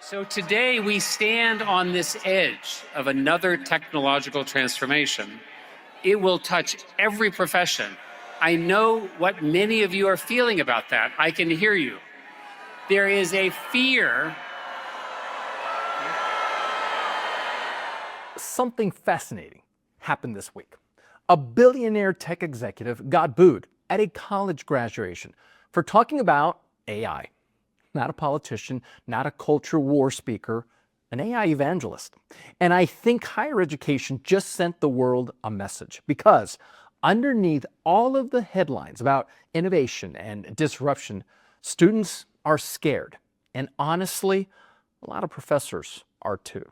So today we stand on this edge of another technological transformation. It will touch every profession. I know what many of you are feeling about that. I can hear you. There is a fear. Something fascinating happened this week. A billionaire tech executive got booed at a college graduation for talking about AI. Not a politician, not a culture war speaker, an AI evangelist. And I think higher education just sent the world a message, because underneath all of the headlines about innovation and disruption, students are scared. And honestly, a lot of professors are too.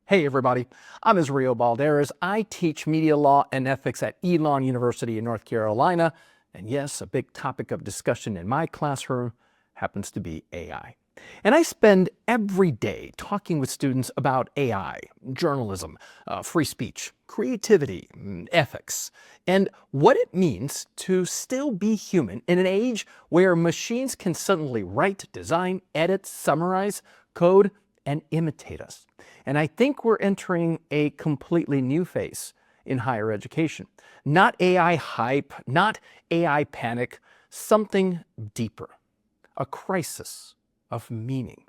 Hey everybody, I'm Israel Balderas. I teach media law and ethics at Elon University in North Carolina. And yes, a big topic of discussion in my classroom happens to be AI. And I spend every day talking with students about AI, journalism, free speech, creativity, ethics, and what it means to still be human in an age where machines can suddenly write, design, edit, summarize, code, and imitate us. And I think we're entering a completely new phase in higher education. Not AI hype, not AI panic, something deeper. A crisis of meaning.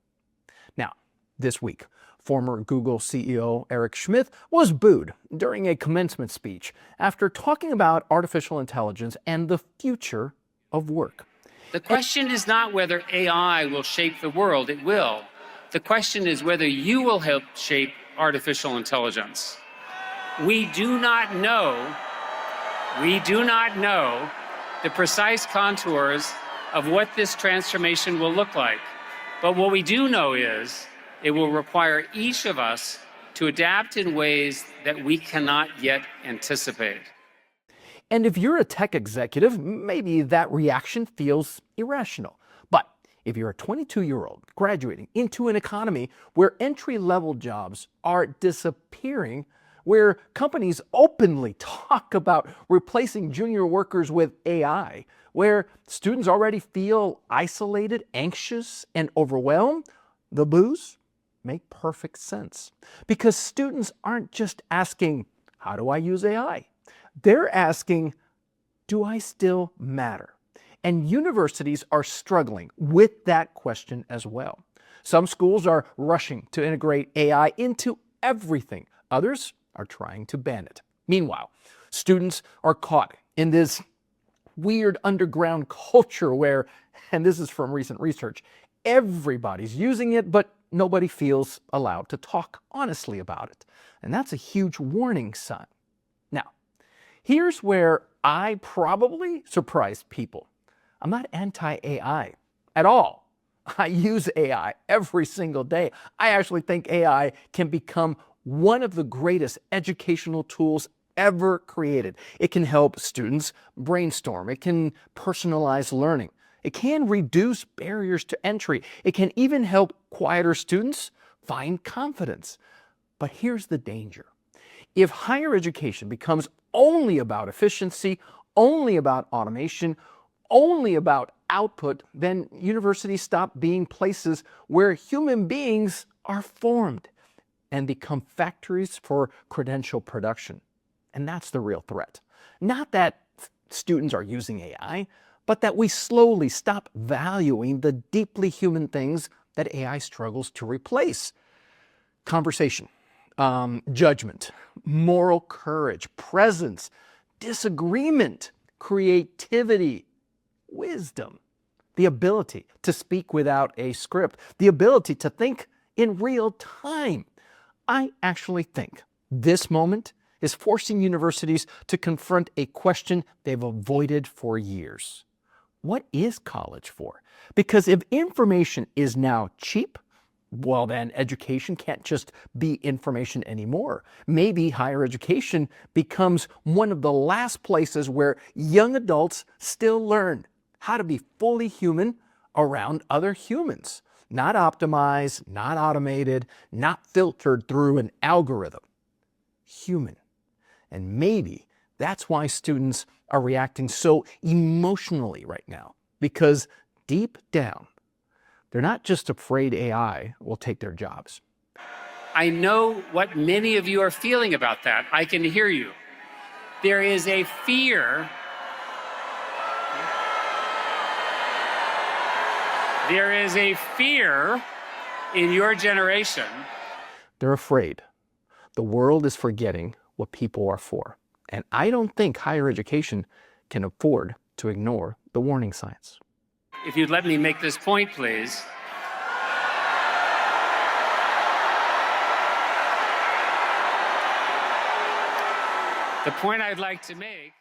Now, this week, former Google CEO Eric Schmidt was booed during a commencement speech after talking about artificial intelligence and the future of work. The question is not whether AI will shape the world. It will. The question is whether you will help shape artificial intelligence. We do not know the precise contours of what this transformation will look like. But what we do know is it will require each of us to adapt in ways that we cannot yet anticipate. And if you're a tech executive, maybe that reaction feels irrational. But if you're a 22-year-old graduating into an economy where entry-level jobs are disappearing, where companies openly talk about replacing junior workers with AI, where students already feel isolated, anxious, and overwhelmed, the boos make perfect sense. Because students aren't just asking, how do I use AI? They're asking, do I still matter? And universities are struggling with that question as well. Some schools are rushing to integrate AI into everything. Others are trying to ban it. Meanwhile, students are caught in this weird underground culture where, and this is from recent research, everybody's using it, but nobody feels allowed to talk honestly about it. And that's a huge warning sign. Now, here's where I probably surprised people. I'm not anti-AI at all. I use AI every single day. I actually think AI can become one of the greatest educational tools ever created. It can help students brainstorm. It can personalize learning. It can reduce barriers to entry. It can even help quieter students find confidence. But here's the danger. If higher education becomes only about efficiency, only about automation, only about output, then universities stop being places where human beings are formed and become factories for credential production. And that's the real threat. Not that students are using AI, but that we slowly stop valuing the deeply human things that AI struggles to replace. Conversation, judgment, moral courage, presence, disagreement, creativity, wisdom, the ability to speak without a script, the ability to think in real time. I actually think this moment is forcing universities to confront a question they've avoided for years. What is college for? Because if information is now cheap, well then education can't just be information anymore. Maybe higher education becomes one of the last places where young adults still learn how to be fully human around other humans. Not optimized, not automated, not filtered through an algorithm. Human. And maybe that's why students are reacting so emotionally right now. Because deep down, They're not just afraid AI will take their jobs. I know what many of you are feeling about that. I can hear you. There is a fear. There is a fear in your generation. They're afraid. The world is forgetting what people are for. And I don't think higher education can afford to ignore the warning signs. If you'd let me make this point, please. The point I'd like to make